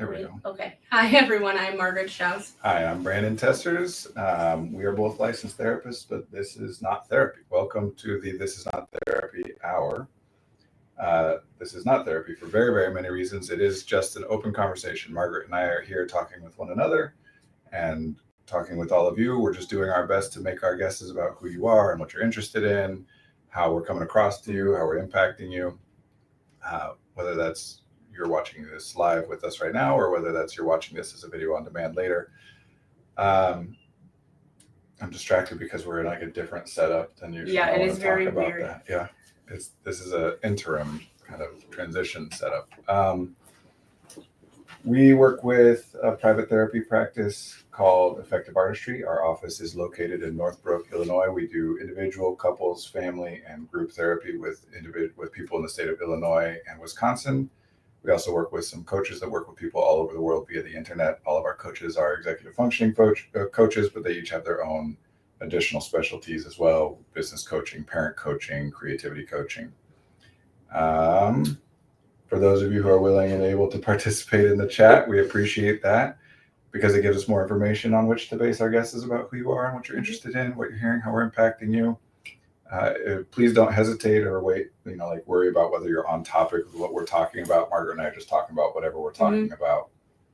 There we go. Okay. Hi, everyone. I'm Margaret Schaus. Hi, I'm Brandon Testers. We are both licensed therapists, but this is not therapy. Welcome to the This Is Not Therapy Hour. This is not therapy for very, very many reasons. It is just an open conversation. Margaret and I are here talking with one another and talking with all of you. We're just doing our best to make our guesses about who you are and what you're interested in, how we're coming across to you, how we're impacting you, whether that's you're watching this live with us right now, or whether that's you're watching this as a video on demand later. I'm distracted because we're in like a different setup than usual. Yeah, it is very weird. That. Yeah, this is an interim kind of transition setup. We work with a private therapy practice called Effective Artistry. Our office is located in Northbrook, Illinois. We do individual, couples, family, and group therapy with people in the state of Illinois and Wisconsin. We also work with some coaches that work with people all over the world via the internet. All of our coaches are executive functioning coaches, but they each have their own additional specialties as well: business coaching, parent coaching, creativity coaching. For those of you who are willing and able to participate in the chat, we appreciate that because it gives us more information on which to base our guesses about who you are and what you're interested in, what you're hearing, how we're impacting you. Please don't hesitate or worry about whether you're on topic with what we're talking about. Margaret and I are just talking about whatever we're talking about.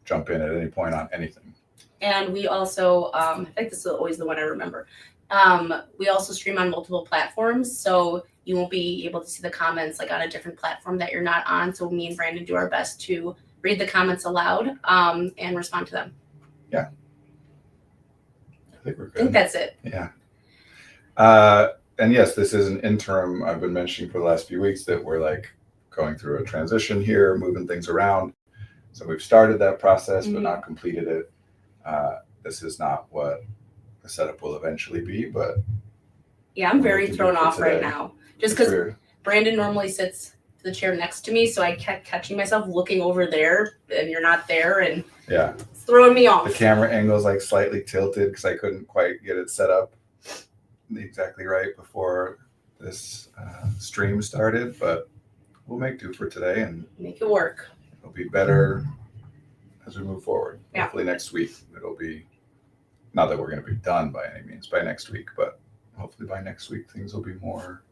Jump in at any point on anything. And we also, I think this is always the one I remember. We also stream on multiple platforms, so you won't be able to see the comments like on a different platform that you're not on. So me and Brandon do our best to read the comments aloud and respond to them. Yeah. I think we're good. I think that's it. Yeah. And yes, this is an interim. I've been mentioning for the last few weeks that we're like going through a transition here, moving things around. So we've started that process, but not completed it. This is not what the setup will eventually be, but yeah, I'm very thrown off right now. Just because Brandon normally sits the chair next to me, so I kept catching myself looking over there, and you're not there, and yeah, it's throwing me off. The camera angle is like slightly tilted because I couldn't quite get it set up exactly right before this stream started, but we'll make do for today and make it work. It'll be better as we move forward. Yeah. Hopefully next week it'll be, not that we're going to be done by any means by next week, but hopefully by next week things will be more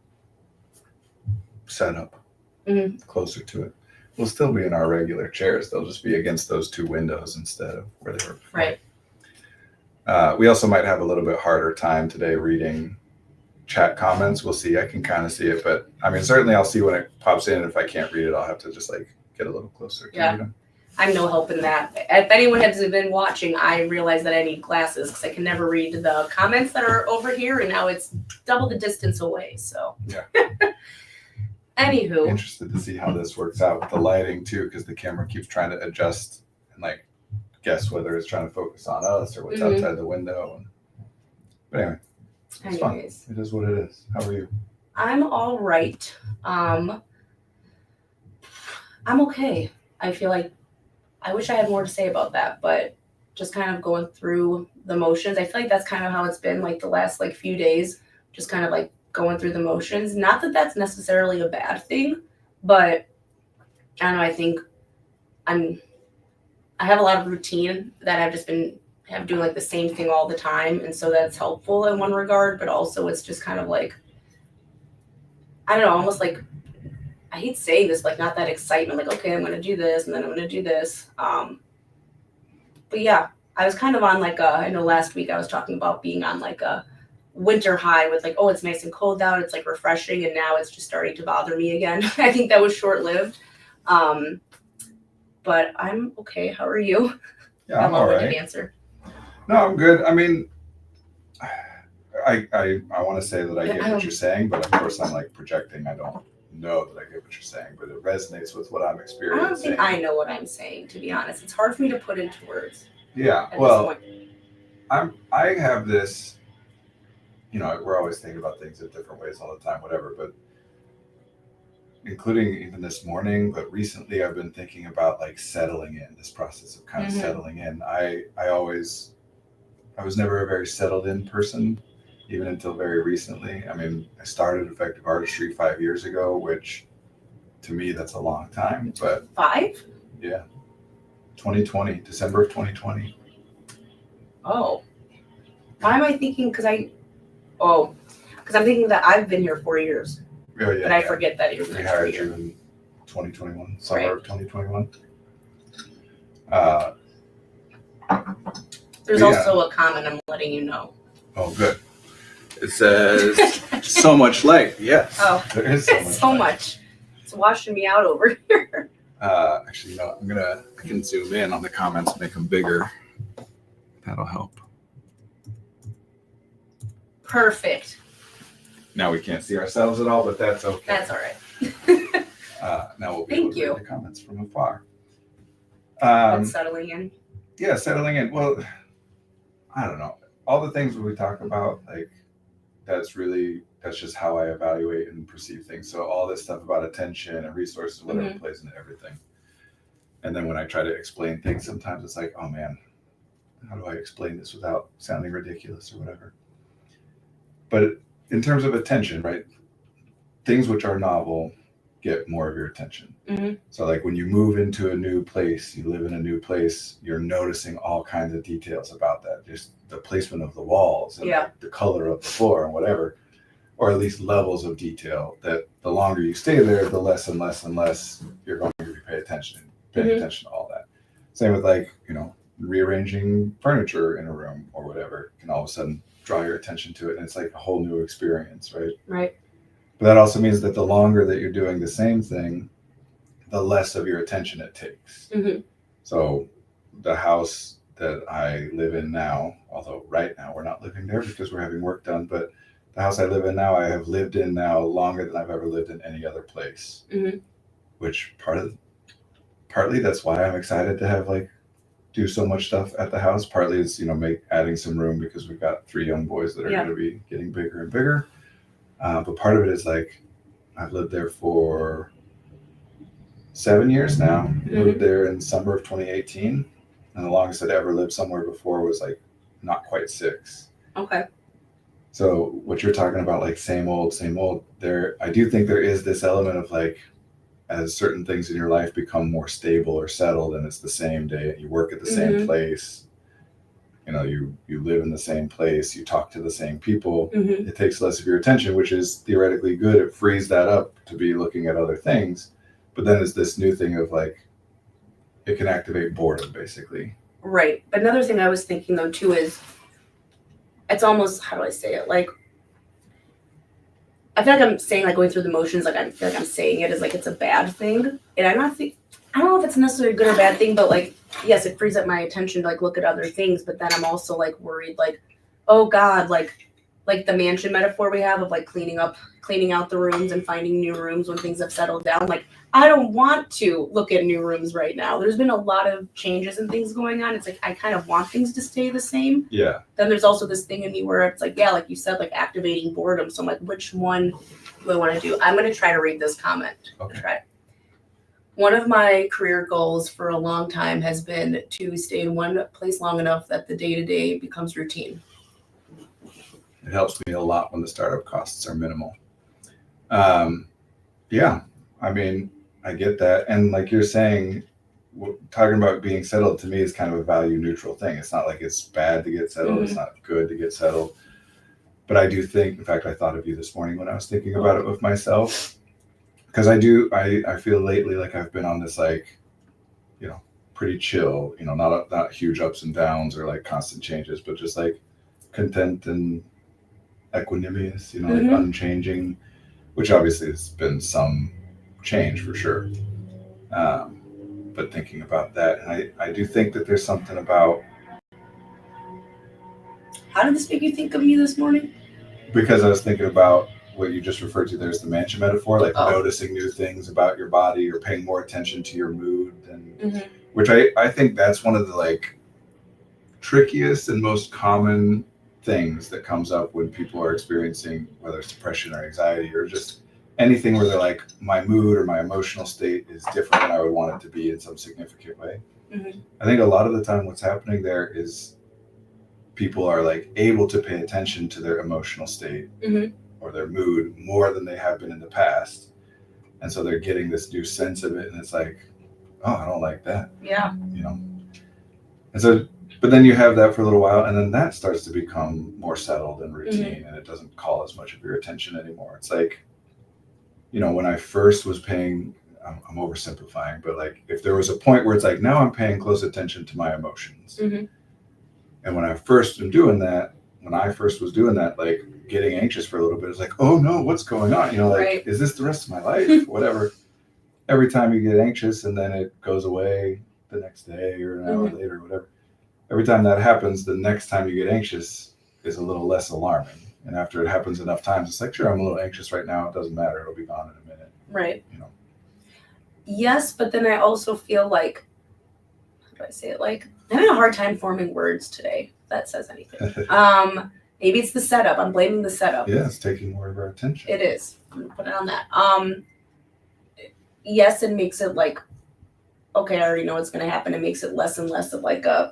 set up, closer to it. We'll still be in our regular chairs. They'll just be against those two windows instead of where they were before. Right. We also might have a little bit harder time today reading chat comments. We'll see. I can kind of see it, but I mean, certainly I'll see when it pops in. If I can't read it, I'll have to just like get a little closer to read them. I'm no help in that. If anyone has been watching, I realize that I need glasses because I can never read the comments that are over here, and now it's double the distance away. So yeah. Anywho, interested to see how this works out with the lighting too, because the camera keeps trying to adjust and like guess whether it's trying to focus on us or what's outside the window. But anyway, it's fun. It is what it is. How are you? I'm all right. I'm okay. I feel like I wish I had more to say about that, but just kind of going through the motions. I feel like that's kind of how it's been like the last like few days, just kind of like going through the motions. Not that that's necessarily a bad thing, but I don't know. I think I have a lot of routine that I've just been doing like the same thing all the time. And so that's helpful in one regard, but also it's just kind of like, I don't know, almost like, I hate saying this, like not that excitement, like, okay, I'm going to do this and then I'm going to do this. But yeah, I was kind of on like I know last week I was talking about being on like a winter high with like, oh, it's nice and cold out. It's like refreshing. And now it's just starting to bother me again. I think that was short lived. But I'm okay. How are you? Yeah, I'm all right. Answer. No, I'm good. I mean, I want to say that I get what you're saying, but of course I'm like projecting. I don't know that I get what you're saying, but it resonates with what I'm experiencing. I don't think I know what I'm saying, to be honest. It's hard for me to put into words. Yeah, well, I have this, we're always thinking about things in different ways all the time, whatever, but including even this morning, but recently I've been thinking about like settling in, this process of kind of settling in. I was never a very settled in person, even until very recently. I mean, I started Effective Artistry 5 years ago, which to me, that's a long time, but 5? Yeah. 2020, December of 2020. Oh, why am I thinking? Because I'm thinking that I've been here 4 years, Oh, yeah, but I yeah. forget that you're We here. hired you in 2021, summer Right. of 2021. There's Yeah. also a comment I'm letting you know. Oh, good. It says so much light. Yes. Oh, there is so much. so light. much. It's washing me out over here. Actually, you know, I can zoom in on the comments, make them bigger. That'll help. Perfect. Now we can't see ourselves at all, but that's okay. That's all right. Now we'll be Thank able to you. read the comments from afar. That's settling in. Yeah, settling in. Well, I don't know. All the things we talk about, like, that's just how I evaluate and perceive things. So all this stuff about attention and resources, whatever plays into everything. And then when I try to explain things, sometimes it's like, oh man, how do I explain this without sounding ridiculous or whatever? But in terms of attention, right? Things which are novel get more of your attention. Mm-hmm. So like when you move into a new place, you live in a new place, you're noticing all kinds of details about that. Just the placement of the walls and the color of the floor and whatever, or at least levels of detail that the longer you stay there, the less and less and less you're going to be paying attention to all that. Same with like, you know, rearranging furniture in a room or whatever can all of a sudden draw your attention to it. And it's like a whole new experience, right? Right. But that also means that the longer that you're doing the same thing, the less of your attention it takes. Mm-hmm. So the house that I live in now, although right now we're not living there because we're having work done, but the house I live in now, I have lived in now longer than I've ever lived in any other place. Mm-hmm. Which partly that's why I'm excited to have do so much stuff at the house. Partly is, you know, adding some room because we've got 3 young boys that are going to be getting bigger and bigger. But part of it is like I've lived there for 7 years now. Moved there in summer of 2018, and the longest I'd ever lived somewhere before was like not quite 6. Okay. So what you're talking about, like same old, there, I do think there is this element of like, as certain things in your life become more stable or settled, and it's the same day, you work at the same place, you know, you live in the same place, you talk to the same people, it takes less of your attention, which is theoretically good. It frees that up to be looking at other things. But then it's this new thing of like, it can activate boredom basically. Right. But another thing I was thinking though too is, it's almost, how do I say it? Like, I feel like I'm saying like going through the motions, like I feel like I'm saying it as like it's a bad thing. And I don't know if it's necessarily a good or bad thing, but like, yes, it frees up my attention to like look at other things, but then I'm also like worried, like, oh God, like the mansion metaphor we have of like cleaning out the rooms and finding new rooms when things have settled down. Like, I don't want to look at new rooms right now. There's been a lot of changes and things going on. It's like I kind of want things to stay the same. Yeah. Then there's also this thing in me where it's like, yeah, like you said, like activating boredom. So I'm like, which one do I want to do? I'm going to try to read this comment. Okay. Try. One of my career goals for a long time has been to stay in one place long enough that the day-to-day becomes routine. It helps me a lot when the startup costs are minimal. Yeah, I mean, I get that. And like you're saying, talking about being settled to me is kind of a value neutral thing. It's not like it's bad to get settled. It's not good to get settled. But I do think, in fact, I thought of you this morning when I was thinking about it with myself. Because I feel lately like I've been on this like, you know, pretty chill, you know, not huge ups and downs or like constant changes, but just like content and equanimous, you know, like unchanging, which obviously has been some change for sure. But thinking about that, and I do think that there's something about. How did this make you think of me this morning? Because I was thinking about what you just referred to. There's the mansion metaphor, like noticing new things about your body or paying more attention to your mood, and which I think that's one of the like trickiest and most common things that comes up when people are experiencing whether it's depression or anxiety or just anything where they're like, my mood or my emotional state is different than I would want it to be in some significant way. I think a lot of the time what's happening there is people are like able to pay attention to their emotional state or their mood more than they have been in the past. And so they're getting this new sense of it. And it's like, oh, I don't like that, Yeah. you know. And so, but then you have that for a little while, and then that starts to become more settled and routine, and it doesn't call as much of your attention anymore. It's like, you know, when I first was paying, I'm oversimplifying, but like if there was a point where it's like, now I'm paying close attention to my emotions. Mhm. And when I first was doing that, like getting anxious for a little bit, it's like, oh no, what's going on? You know, like, Right. is this the rest of my life? Whatever. Every time you get anxious and then it goes away the next day or an hour later, whatever. Every time that happens, the next time you get anxious is a little less alarming. And after it happens enough times, it's like, sure, I'm a little anxious right now. It doesn't matter. It'll be gone in a minute. Right. You know. Yes, but then I also feel like, how do I say it? Like, I'm having a hard time forming words today. If that says anything. Maybe it's the setup. I'm blaming the setup. Yeah, it's taking more of our attention. It is. I'm gonna put it on that. Yes, it makes it like, okay, I already know what's gonna happen. It makes it less and less of like I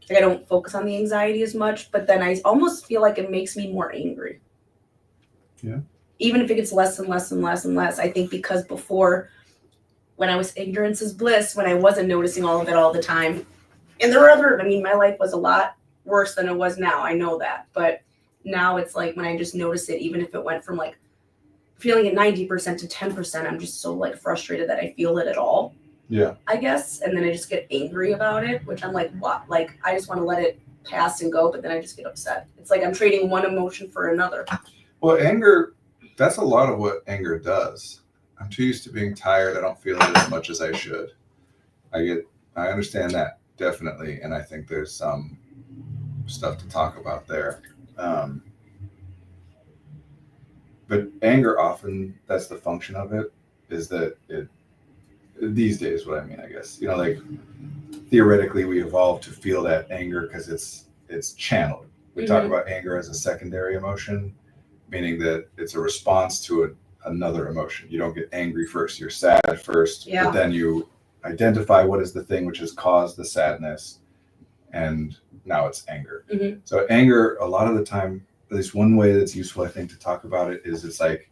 don't focus on the anxiety as much, but then I almost feel like it makes me more angry. Yeah. Even if it gets less and less and less and less, I think because before, when I was ignorance is bliss, when I wasn't noticing all of it all the time, and there were my life was a lot worse than it was now. I know that, but now it's like when I just notice it, even if it went from like feeling at 90% to 10%, I'm just so like frustrated that I feel it at all. Yeah. I guess. And then I just get angry about it, which I'm like, what? Like, I just want to let it pass and go, but then I just get upset. It's like I'm trading one emotion for another. Well, anger, that's a lot of what anger does. I'm too used to being tired. I don't feel it as much as I should. I understand that, definitely. And I think there's some stuff to talk about there. But anger often, that's the function of it, is that these days, what I mean, I guess, you know, like theoretically we evolved to feel that anger because it's channeled. We talk about anger as a secondary emotion, meaning that it's a response to another emotion. You don't get angry first, you're sad first, but then you identify what is the thing which has caused the sadness, and now it's anger. So anger, a lot of the time, at least one way that's useful, I think, to talk about it is it's like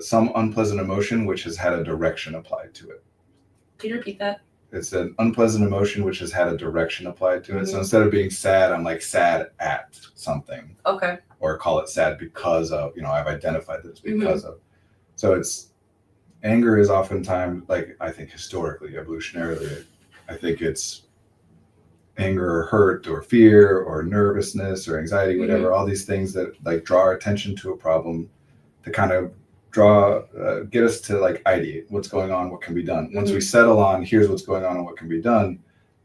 some unpleasant emotion which has had a direction applied to it. Can you repeat that? It's an unpleasant emotion which has had a direction applied to it. So instead of being sad, I'm like sad at something. Okay. Or call it sad because of, you know, I've identified that it's because of. So it's, anger is oftentimes, like, I think historically, evolutionarily, I think it's anger or hurt or fear or nervousness or anxiety, whatever, all these things that like draw our attention to a problem to kind of get us to like ideate what's going on, what can be done. Once we settle on here's what's going on and what can be done,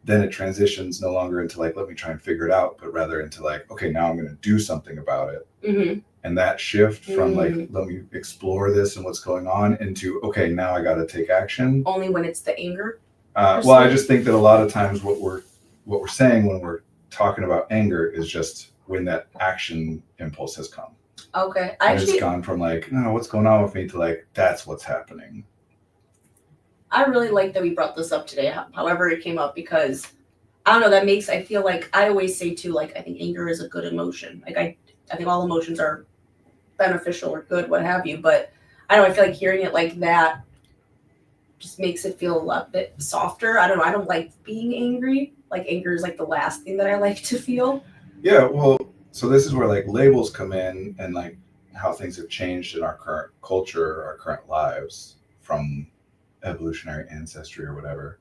then it transitions no longer into like, let me try and figure it out, but rather into like, okay, now I'm going to do something about it. And that shift from like, let me explore this and what's going on into, okay, now I got to take action. Only when it's the anger? Well, I just think that a lot of times what we're saying when we're talking about anger is just when that action impulse has come. Okay. It's gone from like, no, what's going on with me to like, that's what's happening. I really like that we brought this up today, however it came up, because I don't know, I feel like I always say too, like, I think anger is a good emotion. Like I think all emotions are beneficial or good, what have you, but I don't know, I feel like hearing it like that just makes it feel a bit softer. I don't know, I don't like being angry. Like anger is like the last thing that I like to feel. Yeah, well, so this is where like labels come in and like how things have changed in our current culture, our current lives from evolutionary ancestry or whatever.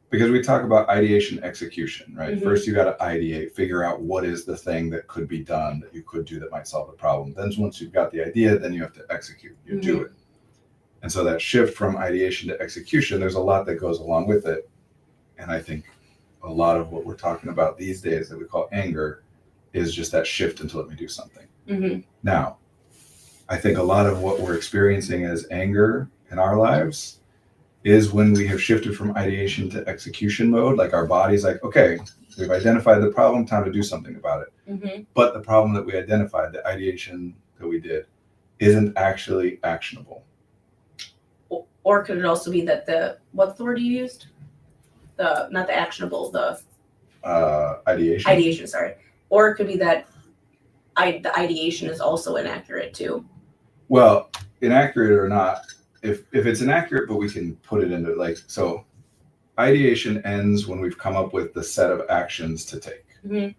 Because we talk about ideation, execution, right? First, you got to ideate, figure out what is the thing that could be done that you could do that might solve the problem. Then once you've got the idea, then you have to execute, you do it. And so that shift from ideation to execution, there's a lot that goes along with it. And I think a lot of what we're talking about these days that we call anger is just that shift into let me do something. Now, I think a lot of what we're experiencing as anger in our lives is when we have shifted from ideation to execution mode. Like our body's like, okay, we've identified the problem, time to do something about it. But the problem that we identified, the ideation that we did, isn't actually actionable. Or could it also be that what's the word you used? Not the actionable, the ideation. Ideation, sorry. Or it could be that the ideation is also inaccurate too. Well, inaccurate or not, if it's inaccurate, but we can put it into like, so ideation ends when we've come up with the set of actions to take. Mhm.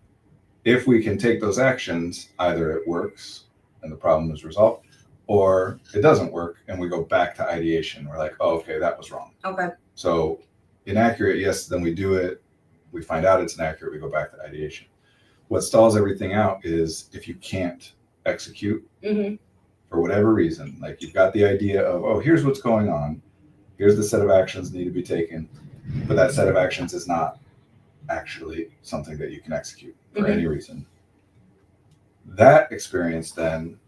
If we can take those actions, either it works and the problem is resolved, or it doesn't work and we go back to ideation. We're like, oh, okay, that was wrong. Okay. So inaccurate, yes, then we do it. We find out it's inaccurate, we go back to ideation. What stalls everything out is if you can't execute Mm-hmm. for whatever reason, like you've got the idea of, oh, here's what's going on. Here's the set of actions need to be taken. But that set of actions is not actually something that you can execute for Mhm. any reason. That experience, then,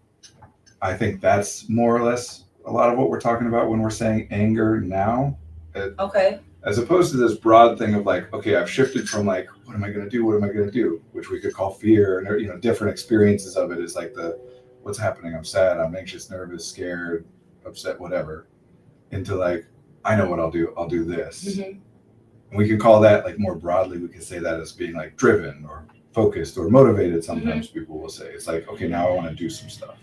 I think that's more or less a lot of what we're talking about when we're saying anger now, Okay. as opposed to this broad thing of like, okay, I've shifted from like, what am I going to do? What am I going to do? Which we could call fear, and you know, different experiences of it is like the, what's happening? I'm sad, I'm anxious, nervous, scared, upset, whatever, into like, I know what I'll do. I'll do this. Mm-hmm. And we can call that like more broadly, we can say that as being like driven or focused or motivated. Sometimes people will say it's like, okay, now I want to do some stuff.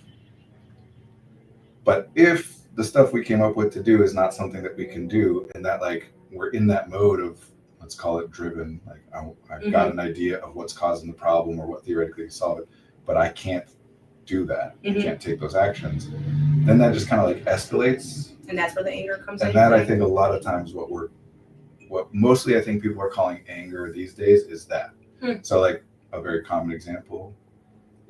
But if the stuff we came up with to do is not something that we can do, and that like we're in that mode of, let's call it driven, like I've got an idea of what's causing the problem or what theoretically can solve it, but I can't do that. I can't take those actions. Then that just kind of like escalates. And that's where the anger comes in. And that I think a lot of times what mostly I think people are calling anger these days is that. So like a very common example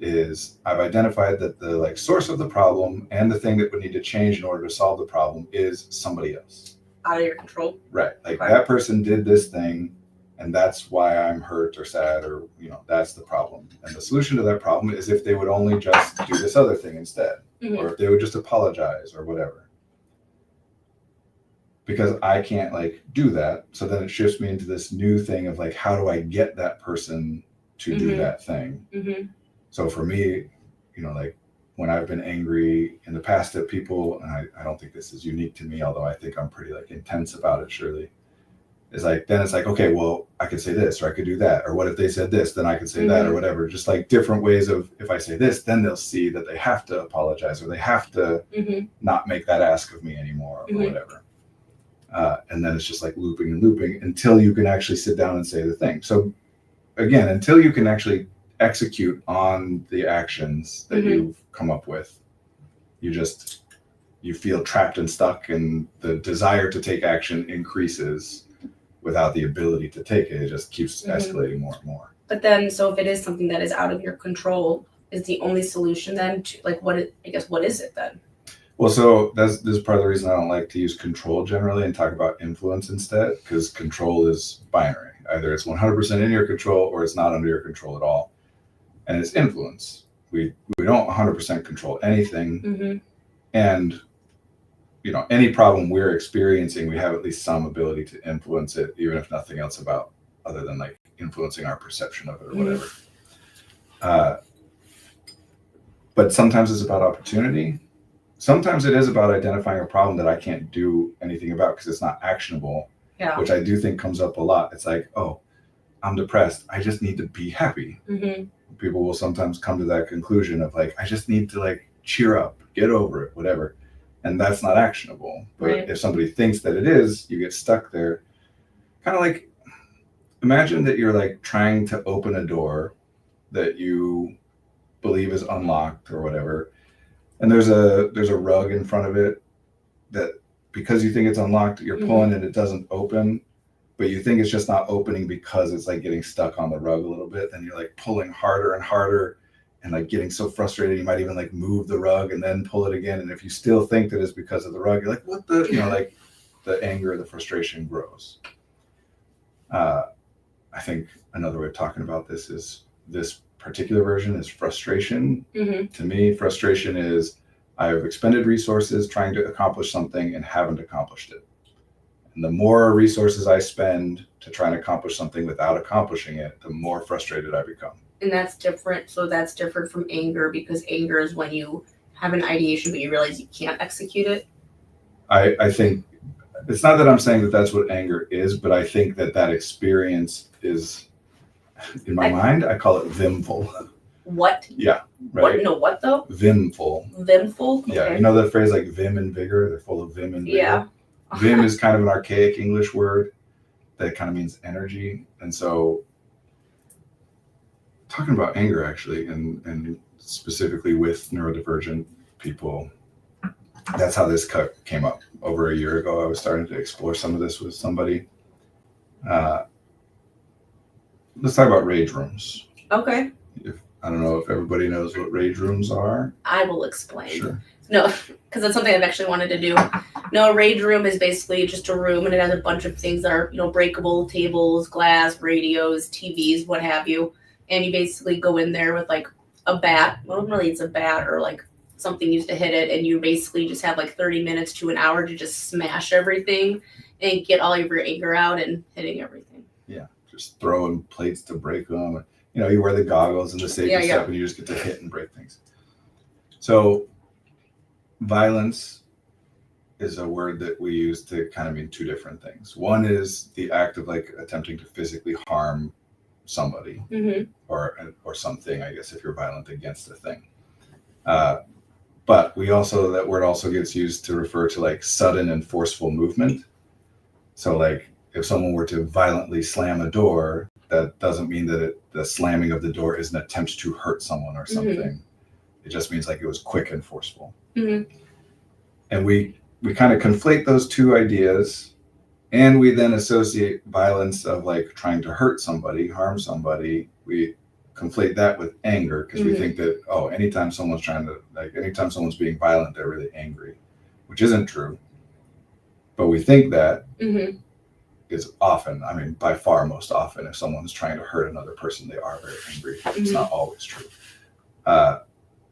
is I've identified that the like source of the problem and the thing that would need to change in order to solve the problem is somebody else. Out of your control. Right. Like that person did this thing and that's why I'm hurt or sad, or you know, that's the problem. And the solution to that problem is if they would only just do this other thing instead, or if they would just apologize or whatever. Because I can't like do that. So then it shifts me into this new thing of like, how do I get that person to do that thing? So for me, you know, like when I've been angry in the past at people, and I don't think this is unique to me, although I think I'm pretty like intense about it, surely, is like, then it's like, okay, well, I could say this, or I could do that. Or what if they said this, then I could say that, or whatever. Just like different ways of, if I say this, then they'll see that they have to apologize, or they have to not make that ask of me anymore, or whatever. And then it's just like looping and looping until you can actually sit down and say the thing. So again, until you can actually execute on the actions that you've come up with, you feel trapped and stuck, and the desire to take action increases without the ability to take it. It just keeps escalating more and more. But then, so if it is something that is out of your control, is the only solution then to like what is it then? Well, so this is part of the reason I don't like to use control generally and talk about influence instead, because control is binary. Either it's 100% in your control or it's not under your control at all. And it's influence. We don't 100% control anything. And, you know, any problem we're experiencing, we have at least some ability to influence it, even if nothing else about other than like influencing our perception of it or whatever. But sometimes it's about opportunity. Sometimes it is about identifying a problem that I can't do anything about because it's not actionable, which I do think comes up a lot. It's like, oh, I'm depressed. I just need to be happy. People will sometimes come to that conclusion of like, I just need to like cheer up, get over it, whatever. And that's not actionable. But if somebody thinks that it is, you get stuck there. Kind of like, imagine that you're like trying to open a door that you believe is unlocked or whatever. And there's a rug in front of it that because you think it's unlocked, you're pulling and it doesn't open, but you think it's just not opening because it's like getting stuck on the rug a little bit. Then you're like pulling harder and harder and like getting so frustrated, you might even like move the rug and then pull it again. And if you still think that it's because of the rug, you're like, what the, you know, like the anger, the frustration grows. I think another way of talking about this is this particular version is frustration. To me, frustration is I have expended resources trying to accomplish something and haven't accomplished it. And the more resources I spend to try and accomplish something without accomplishing it, the more frustrated I become. And that's different. So that's different from anger, because anger is when you have an ideation but you realize you can't execute it. I think it's not that I'm saying that that's what anger is, but I think that experience is, in my mind, I call it vimful. What? Yeah, What? right. No, what though? Vimful. Vimful. Yeah, Okay. you know the phrase like vim and vigor. They're full of vim and vigor. Yeah. Vim is kind of an archaic English word that kind of means energy, and so talking about anger actually, and specifically with neurodivergent people, that's how this came up. Over a year ago, I was starting to explore some of this with somebody. Let's talk about rage rooms. Okay. I don't know if everybody knows what rage rooms are. I will explain. Sure. No, because that's something I've actually wanted to do. No, a rage room is basically just a room, and it has a bunch of things that are, breakable: tables, glass, radios, TVs, what have you. And you basically go in there with like a bat. Well, really, it's a bat or like something used to hit it, and you basically just have like 30 minutes to an hour to just smash everything and get all of your anger out and hitting everything. Yeah, just throwing plates to break them. You wear the goggles and the safety stuff, and you just get to hit and break things. So violence is a word that we use to kind of mean two different things. One is the act of like attempting to physically harm somebody or something, I guess, if you're violent against a thing. But that word also gets used to refer to like sudden and forceful movement. So like if someone were to violently slam a door, that doesn't mean that the slamming of the door is an attempt to hurt someone or something. It just means like it was quick and forceful. And we kind of conflate those two ideas, and we then associate violence of like trying to hurt somebody, harm somebody. We conflate that with anger because we think that, anytime someone's being violent, they're really angry, which isn't true. But we think that is often, by far most often, if someone's trying to hurt another person, they are very angry. It's not always true.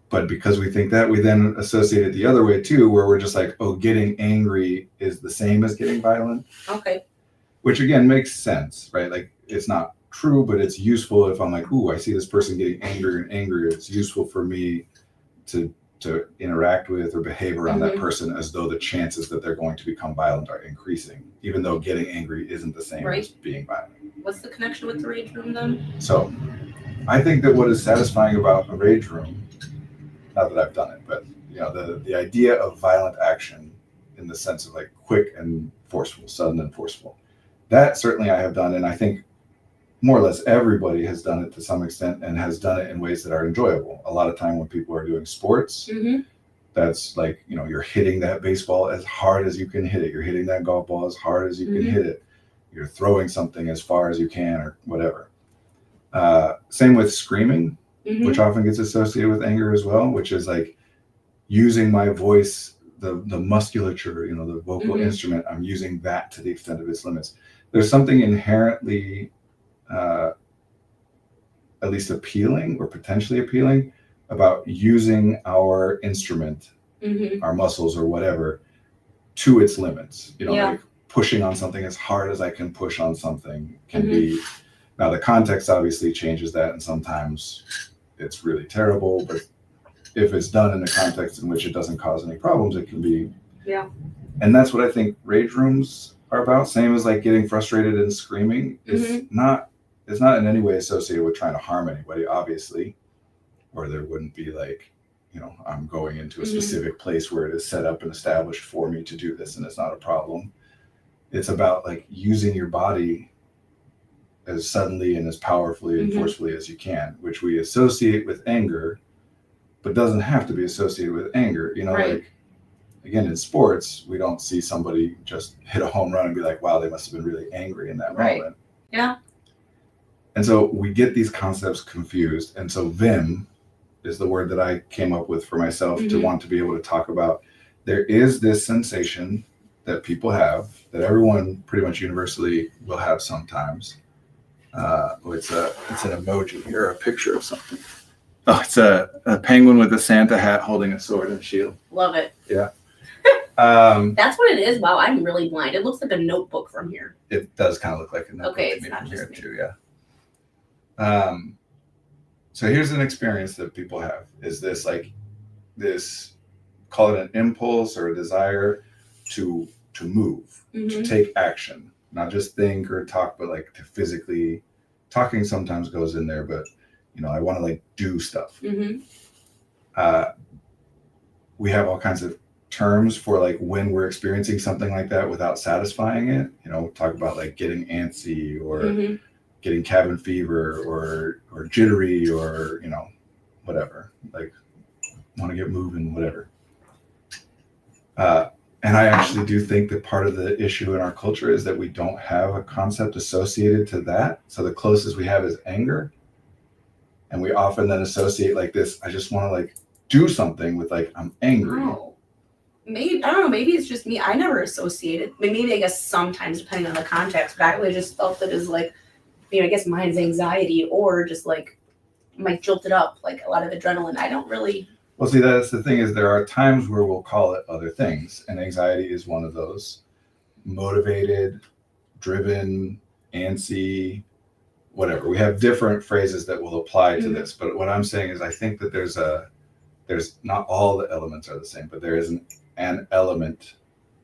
But because we think that, we then associate it the other way too, where we're just like, getting angry is the same as getting violent. Okay. Which again makes sense, right? Like it's not true, but it's useful if I'm like, I see this person getting angrier and angrier. It's useful for me to interact with or behave around that person as though the chances that they're going to become violent are increasing, even though getting angry isn't the same as being violent. What's the connection with the rage room then? So I think that what is satisfying about a rage room, not that I've done it, but the idea of violent action in the sense of like quick and forceful, sudden and forceful, that certainly I have done. And I think more or less everybody has done it to some extent and has done it in ways that are enjoyable. A lot of time when people are doing sports, that's like, you're hitting that baseball as hard as you can hit it. You're hitting that golf ball as hard as you can hit it. You're throwing something as far as you can or whatever. Same with screaming, which often gets associated with anger as well, which is like using my voice, the musculature, the vocal instrument. I'm using that to the extent of its limits. There's something inherently at least appealing or potentially appealing about using our instrument, our muscles or whatever, to its limits. Like pushing on something as hard as I can push on something can be. Now the context obviously changes that, and sometimes it's really terrible, but if it's done in a context in which it doesn't cause any problems, it can be. Yeah. And that's what I think rage rooms are about. Same as like getting frustrated and screaming. It's not in any way associated with trying to harm anybody, obviously, or there wouldn't be like, I'm going into a specific place where it is set up and established for me to do this, and it's not a problem. It's about like using your body as suddenly and as powerfully and forcefully as you can, which we associate with anger, but doesn't have to be associated with anger. Like, again, in sports, we don't see somebody just hit a home run and be like, wow, they must have been really angry in that moment. Yeah. And so we get these concepts confused. And so vim is the word that I came up with for myself to want to be able to talk about. There is this sensation that people have, that everyone pretty much universally will have sometimes. It's an emoji here, a picture of something. Oh, it's a penguin with a Santa hat holding a sword and shield. Love it. Yeah. That's what it is. Wow, I'm really blind. It looks like a notebook from here. It does kind of look like a notebook. Okay, it's not from just here me. too, yeah. So here's an experience that people have, is this like this, call it an impulse or a desire to move, to take action, not just think or talk, but like to physically, talking sometimes goes in there, but I want to like do stuff. Mm-hmm. We have all kinds of terms for like when we're experiencing something like that without satisfying it. Talk about like getting antsy or Mm-hmm. getting cabin fever or jittery or whatever, like want to get moving, whatever. And I actually do think that part of the issue in our culture is that we don't have a concept associated to that. So the closest we have is anger. And we often then associate like this, I just want to like do something with like, I'm angry. Oh. Maybe, I don't know, maybe it's just me. I never associated. Maybe I guess sometimes depending on the context, but I really just felt that as like, I guess mine's anxiety or just like jolted up, like a lot of adrenaline. I don't really. Well, see, that's the thing is there are times where we'll call it other things, and anxiety is one of those. Motivated, driven, antsy, whatever. We have different phrases that will apply to this, but what I'm saying is I think that there's not all the elements are the same, but there is an element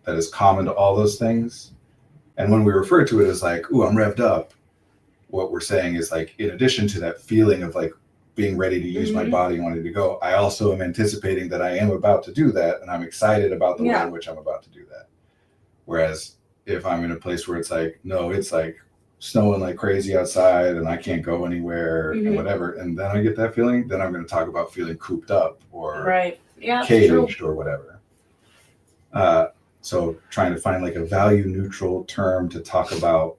that is common to all those things. And when we refer to it as like, ooh, I'm revved up, what we're saying is like, in addition to that feeling of like being ready to use my body and wanting to go, I also am anticipating that I am about to do that, and I'm excited about the way in which I'm about to do that. Whereas if I'm in a place where it's like, no, it's like snowing like crazy outside and I can't go anywhere and whatever, and then I get that feeling, then I'm going to talk about feeling cooped up or caged or whatever. So trying to find like a value neutral term to talk about,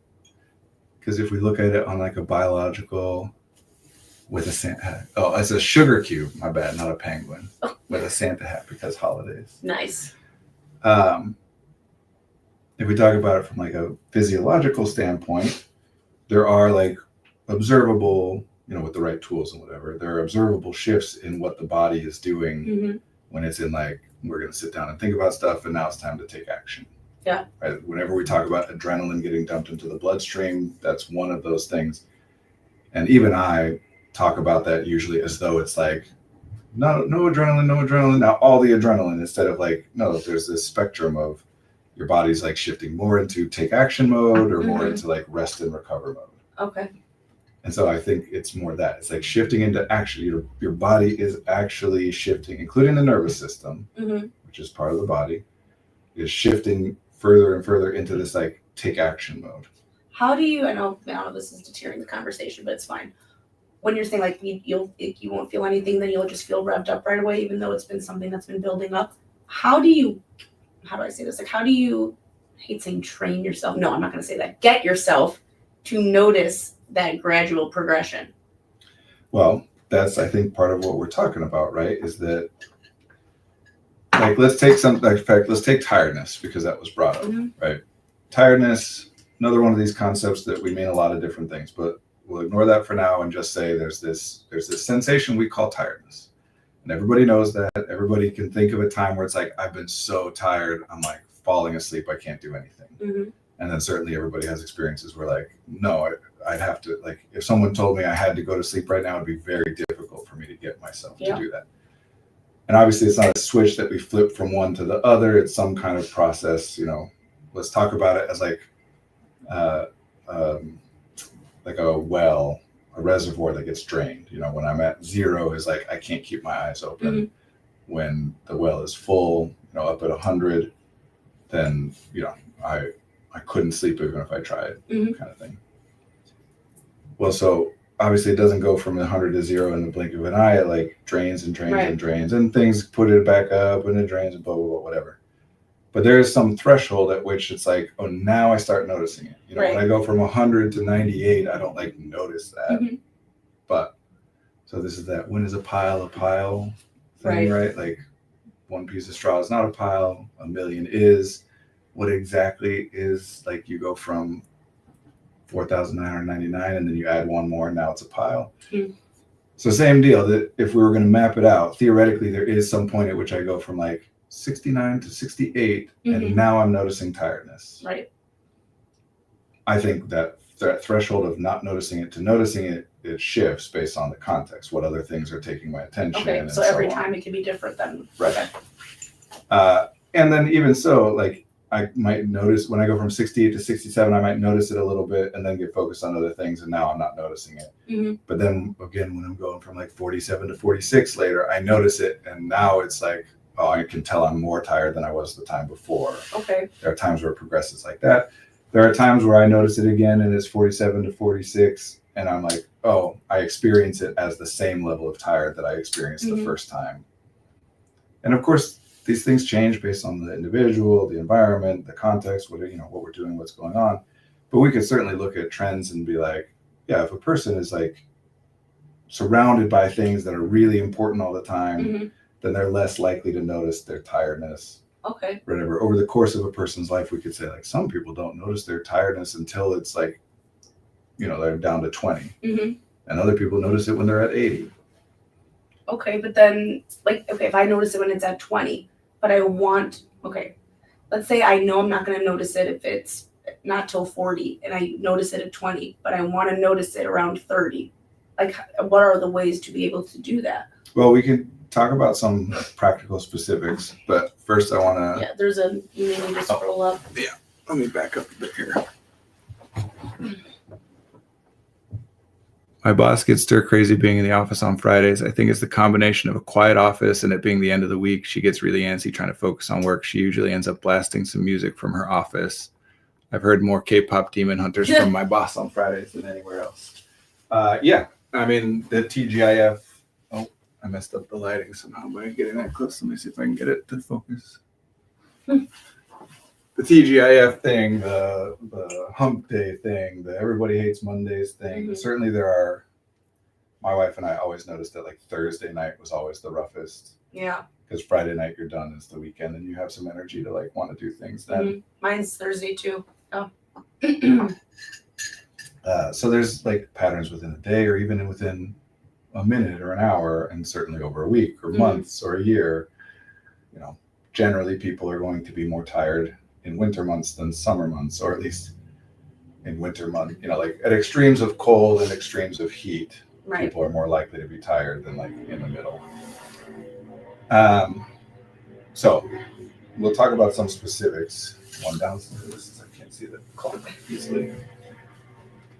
because if we look at it on like a biological, with a Santa hat. Oh, it's a sugar cube. My bad, not a penguin. With a Santa hat because holidays. Nice. If we talk about it from like a physiological standpoint, there are like observable, with the right tools and whatever, there are observable shifts in what the body is doing when it's in like, we're going to sit down and think about stuff and now it's time to take action. Yeah. Right. Whenever we talk about adrenaline getting dumped into the bloodstream, that's one of those things. And even I talk about that usually as though it's like, no adrenaline, now all the adrenaline, instead of like, no, there's this spectrum of your body's like shifting more into take action mode or more into like rest and recover mode. Okay. And so I think it's more that it's like shifting into action. Your body is actually shifting, including the nervous system, which is part of the body, is shifting further and further into this like take action mode. How do you, I know this is deterring the conversation, but it's fine. When you're saying like you won't feel anything, then you'll just feel revved up right away, even though it's been something that's been building up. How do I say this? Like, how do you, I hate saying train yourself. No, I'm not going to say that. Get yourself to notice that gradual progression. Well, that's, I think, part of what we're talking about, right? Is that, like, let's take tiredness, because that was brought up, right? Tiredness, another one of these concepts that we mean a lot of different things, but we'll ignore that for now and just say there's this sensation we call tiredness. And everybody knows that. Everybody can think of a time where it's like, I've been so tired, I'm like falling asleep, I can't do anything. And then certainly everybody has experiences where like, no, I'd have to, like, if someone told me I had to go to sleep right now, it'd be very difficult for me to get myself to do that. And obviously it's not a switch that we flip from one to the other. It's some kind of process, let's talk about it as like a well, a reservoir that gets drained. When I'm at 0 is like, I can't keep my eyes open. When the well is full, up at 100, then, I couldn't sleep even if I tried, kind of thing. Well, so obviously it doesn't go from 100 to 0 in the blink of an eye. It like drains and drains and drains, and things put it back up and it drains and blah, blah, blah, whatever. But there is some threshold at which it's like, oh, now I start noticing it. When I go from 100 to 98, I don't like notice that. But so this is that, when is a pile thing, right? Like one piece of straw is not a pile, a million is. What exactly is, like, you go from 4,999 and then you add one more and now it's a pile. So same deal, that if we were going to map it out, theoretically there is some point at which I go from like 69 to 68 and now I'm noticing tiredness. Right. I think that threshold of not noticing it to noticing it, it shifts based on the context, what other things are taking my attention. Okay, and so every time it can be different then. Right. And then even so, like, I might notice when I go from 68 to 67, I might notice it a little bit and then get focused on other things. And now I'm not noticing it. Mhm. But then again, when I'm going from like 47 to 46 later, I notice it. And now it's like, oh, I can tell I'm more tired than I was the time before. Okay. There are times where it progresses like that. There are times where I notice it again and it's 47 to 46. And I'm like, oh, I experience it as the same level of tired that I experienced the first time. And of course, these things change based on the individual, the environment, the context, what we're doing, what's going on. But we could certainly look at trends and be like, yeah, if a person is like surrounded by things that are really important all the time, then they're less likely to notice their tiredness. Okay. Whatever. Over the course of a person's life, we could say like some people don't notice their tiredness until it's like, they're down to 20. And other people notice it when they're at 80. Okay, but then, like, okay, if I notice it when it's at 20, but let's say I know I'm not going to notice it if it's not till 40, and I notice it at 20, but I want to notice it around 30. Like, what are the ways to be able to do that? Well, we can talk about some practical specifics, but first I want to... Yeah, there's you may need to scroll up. Yeah, let me back up a bit here. My boss gets stir crazy being in the office on Fridays. I think it's the combination of a quiet office and it being the end of the week. She gets really antsy trying to focus on work. She usually ends up blasting some music from her office. I've heard more K-pop Demon Hunters from my boss on Fridays than anywhere else. Yeah, I mean, the TGIF. Oh, I messed up the lighting somehow by getting that close. Let me see if I can get it to focus. The TGIF thing, the hump day thing, the everybody hates Mondays thing. Certainly my wife and I always noticed that like Thursday night was always the roughest. Yeah. Because Friday night you're done, it's the weekend and you have some energy to like want to do things then. Mine's Thursday too. Oh. So there's like patterns within a day or even within a minute or an hour and certainly over a week or months or a year. Generally people are going to be more tired in winter months than summer months, or at least in winter month, like at extremes of cold and extremes of heat, people are more likely to be tired than like in the middle. So we'll talk about some specifics. One downstairs, I can't see the clock easily.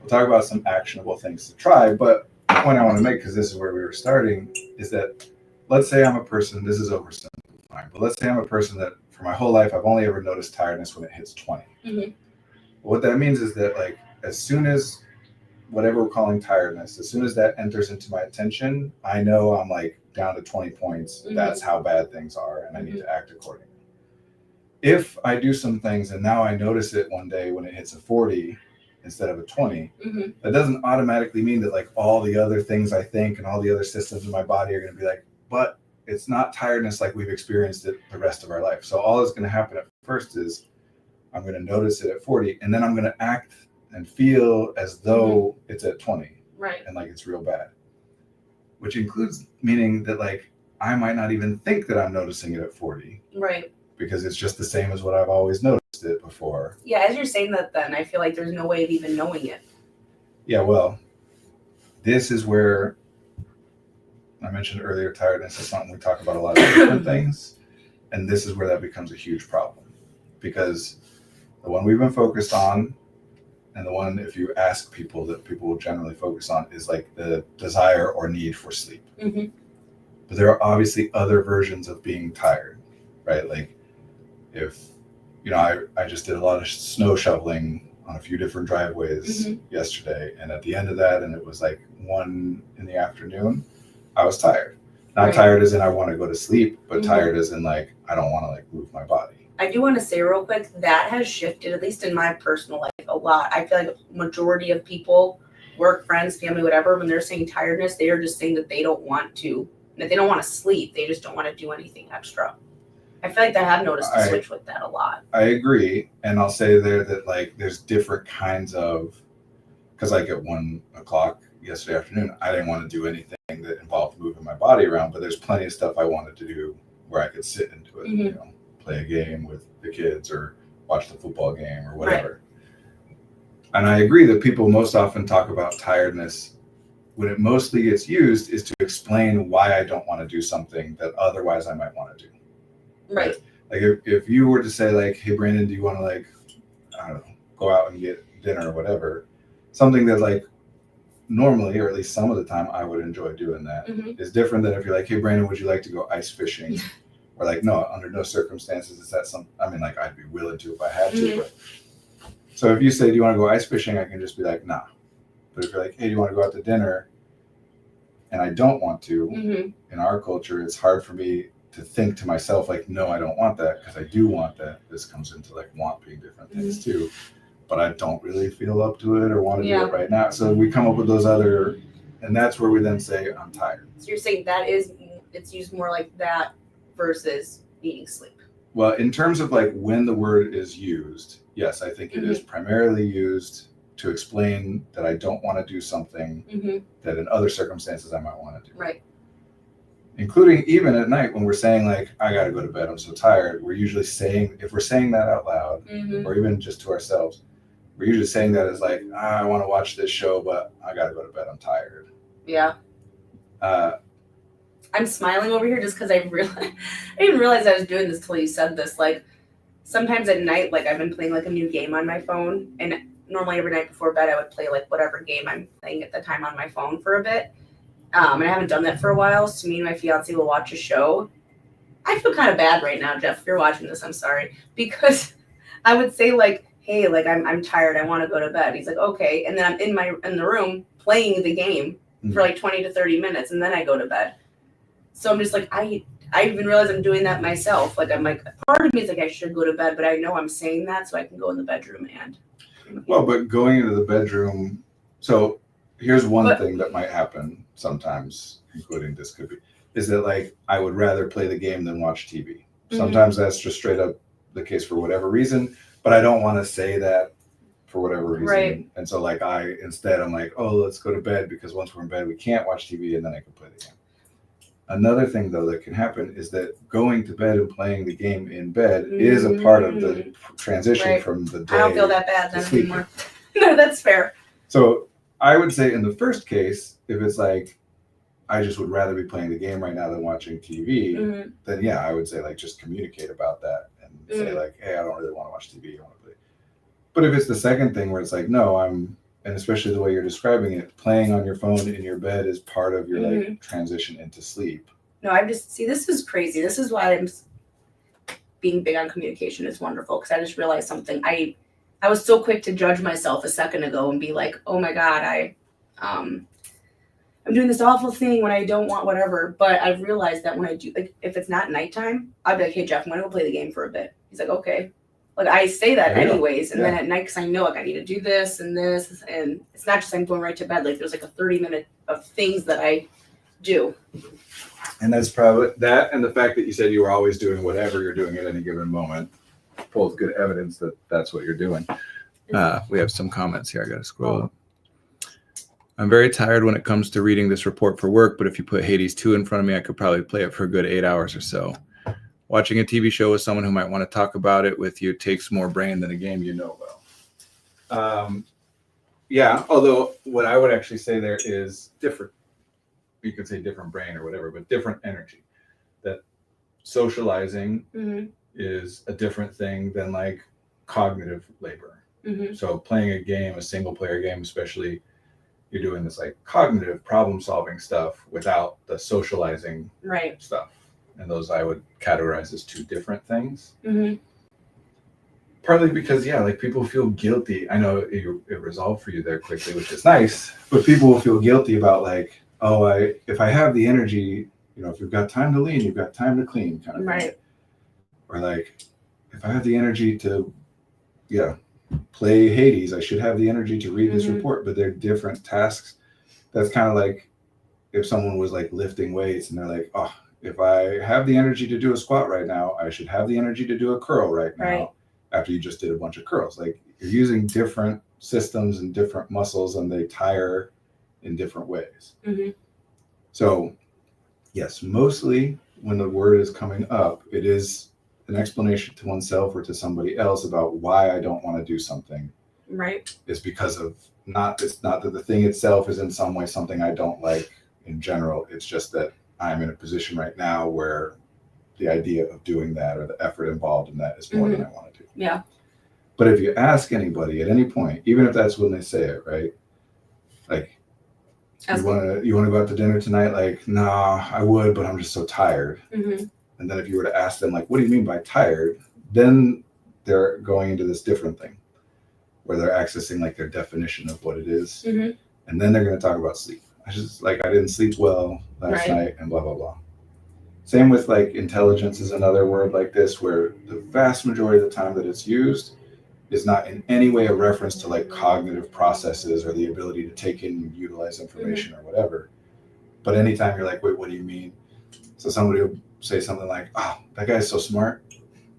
We'll talk about some actionable things to try, but the point I want to make, because this is where we were starting, is that let's say I'm a person, this is oversimplifying, but let's say I'm a person that for my whole life, I've only ever noticed tiredness when it hits 20. What that means is that like, as soon as whatever we're calling tiredness, as soon as that enters into my attention, I know I'm like down to 20 points. That's how bad things are. And I need to act accordingly. If I do some things and now I notice it one day when it hits a 40 instead of a 20, that doesn't automatically mean that like all the other things I think and all the other systems in my body are going to be like, but it's not tiredness like we've experienced it the rest of our life. So all that's going to happen at first is I'm going to notice it at 40 and then I'm going to act and feel as though it's at 20. Right. And like it's real bad. Which includes meaning that like I might not even think that I'm noticing it at 40. Right. Because it's just the same as what I've always noticed it before. Yeah, as you're saying that then, I feel like there's no way of even knowing it. Yeah, well, this is where I mentioned earlier, tiredness is something we talk about a lot of different things. And this is where that becomes a huge problem. Because the one we've been focused on, and the one, if you ask people, that people will generally focus on is like the desire or need for sleep. But there are obviously other versions of being tired, right? Like if, I just did a lot of snow shoveling on a few different driveways yesterday. And at the end of that, and it was like 1 p.m, I was tired. Not tired as in I want to go to sleep, but tired as in like, I don't want to like move my body. I do want to say real quick, that has shifted, at least in my personal life, a lot. I feel like a majority of people, work, friends, family, whatever, when they're saying tiredness, they are just saying that they don't want to sleep. They just don't want to do anything extra. I feel like I have noticed a switch with that a lot. I agree. And I'll say there that like, there's different kinds of, because like at 1 o'clock yesterday afternoon, I didn't want to do anything that involved moving my body around, but there's plenty of stuff I wanted to do where I could sit into it, play a game with the kids or watch the football game or whatever. Right. And I agree that people most often talk about tiredness when it mostly gets used is to explain why I don't want to do something that otherwise I might want to do. Right. Like if you were to say like, hey Brandon, do you want to like, I don't know, go out and get dinner or whatever, something that like normally, or at least some of the time, I would enjoy doing that. Is different than if you're like, hey Brandon, would you like to go ice fishing? Or like, no, under no circumstances is that some. I mean, like I'd be willing to if I had to. But so if you say, do you want to go ice fishing? I can just be like, nah. But if you're like, hey, do you want to go out to dinner? And I don't want to. In our culture, it's hard for me to think to myself like, no, I don't want that, because I do want that. This comes into like want being different things too. But I don't really feel up to it or want to do it right now. So we come up with those other, and that's where we then say, I'm tired. So you're saying it's used more like that versus needing sleep. Well, in terms of like when the word is used, yes, I think it is primarily used to explain that I don't want to do something that in other circumstances I might want to do. Right. Including even at night when we're saying like, I got to go to bed, I'm so tired. We're usually saying, if we're saying that out loud or even just to ourselves, we're usually saying that as like, I want to watch this show, but I got to go to bed, I'm tired. Yeah. I'm smiling over here just because I didn't realize I was doing this till you said this. Like sometimes at night, like I've been playing like a new game on my phone, and normally every night before bed I would play like whatever game I'm playing at the time on my phone for a bit. And I haven't done that for a while, so me and my fiance will watch a show. I feel kind of bad right now, Jeff. If you're watching this, I'm sorry, because I would say like, hey, like I'm tired, I want to go to bed. He's like, okay, and then I'm in the room playing the game for like 20 to 30 minutes, and then I go to bed. So I'm just like, I even realize I'm doing that myself. Like I'm like, part of me is like I should go to bed, but I know I'm saying that so I can go in the bedroom and. Well, but going into the bedroom, so here's one thing that might happen sometimes, including this could be, is that like I would rather play the game than watch TV. Sometimes that's just straight up the case for whatever reason, but I don't want to say that for whatever reason. Right. And so like I'm like, oh, let's go to bed, because once we're in bed, we can't watch TV, and then I can play the game. Another thing though that can happen is that going to bed and playing the game in bed is a part of the transition from the day. I don't feel that bad then anymore. No, that's fair. So I would say in the first case, if it's like, I just would rather be playing the game right now than watching TV, then yeah, I would say like just communicate about that and say like, hey, I don't really want to watch TV. I want to play. But if it's the second thing where it's like, no, and especially the way you're describing it, playing on your phone in your bed is part of your like transition into sleep. No, I just see, this is crazy. This is why I'm being big on communication is wonderful, because I just realized something. I was so quick to judge myself a second ago and be like, oh my God, I'm doing this awful thing when I don't want whatever. But I've realized that when I do, like if it's not nighttime, I'll be like, hey Jeff, I'm gonna go play the game for a bit. He's like, okay. Like I say that anyways, and then at night, because I know like I need to do this, and it's not just I'm going right to bed. Like there's like a 30-minute of things that I do. And that's probably that, and the fact that you said you were always doing whatever you're doing at any given moment, both good evidence that that's what you're doing. We have some comments here. I got to scroll up. I'm very tired when it comes to reading this report for work, but if you put Hades 2 in front of me, I could probably play it for a good 8 hours or so. Watching a TV show with someone who might want to talk about it with you takes more brain than a game you know well. Yeah, although what I would actually say there is different. You could say different brain or whatever, but different energy. That socializing is a different thing than like cognitive labor. So playing a game, a single player game, especially, you're doing this like cognitive problem solving stuff without the socializing stuff. And those I would categorize as two different things. Partly because, yeah, like people feel guilty. I know it resolved for you there quickly, which is nice, but people will feel guilty about like, oh, if I have the energy, if you've got time to lean, you've got time to clean kind of thing. Or like, if I have the energy to, play Hades, I should have the energy to read this report, but they're different tasks. That's kind of like if someone was like lifting weights and they're like, oh, if I have the energy to do a squat right now, I should have the energy to do a curl right now after you just did a bunch of curls. Like you're using different systems and different muscles, and they tire in different ways. So yes, mostly when the word is coming up, it is an explanation to oneself or to somebody else about why I don't want to do something. It's because of it's not that the thing itself is in some way something I don't like in general. It's just that I'm in a position right now where the idea of doing that or the effort involved in that is more than I want to do. Yeah. But if you ask anybody at any point, even if that's when they say it, right? Like, you want to go out to dinner tonight? Like, no, I would, but I'm just so tired. Mm-hmm. And then if you were to ask them, like, what do you mean by tired? Then they're going into this different thing where they're accessing like their definition of what it is. Mm-hmm. And then they're going to talk about sleep. I didn't sleep well last night and blah, blah, blah. Same with like intelligence is another word like this, where the vast majority of the time that it's used is not in any way a reference to like cognitive processes or the ability to take in and utilize information or whatever. But anytime you're like, wait, what do you mean? So somebody will say something like, oh, that guy's so smart.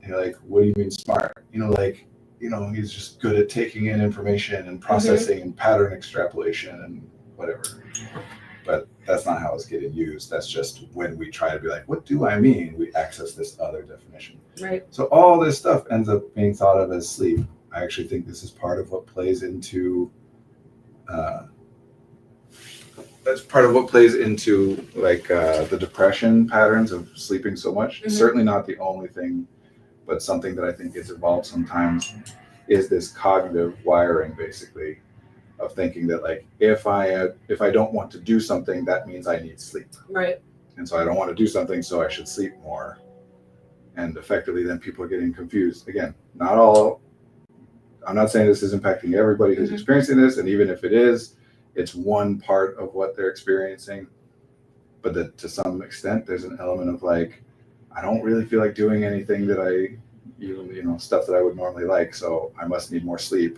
And you're like, what do you mean smart? He's just good at taking in information and processing and pattern extrapolation and whatever. But that's not how it's getting used. That's just when we try to be like, what do I mean? We access this other definition. Right. So all this stuff ends up being thought of as sleep. I actually think this is part of what plays into the depression patterns of sleeping so much. Mm-hmm. Certainly not the only thing, but something that I think gets involved sometimes is this cognitive wiring, basically, of thinking that like if I don't want to do something, that means I need sleep. Right. And so I don't want to do something, so I should sleep more. And effectively, then people are getting confused. Again, I'm not saying this is impacting everybody who's experiencing this, and even if it is, it's one part of what they're experiencing. But that to some extent, there's an element of like, I don't really feel like doing anything that stuff that I would normally like, so I must need more sleep.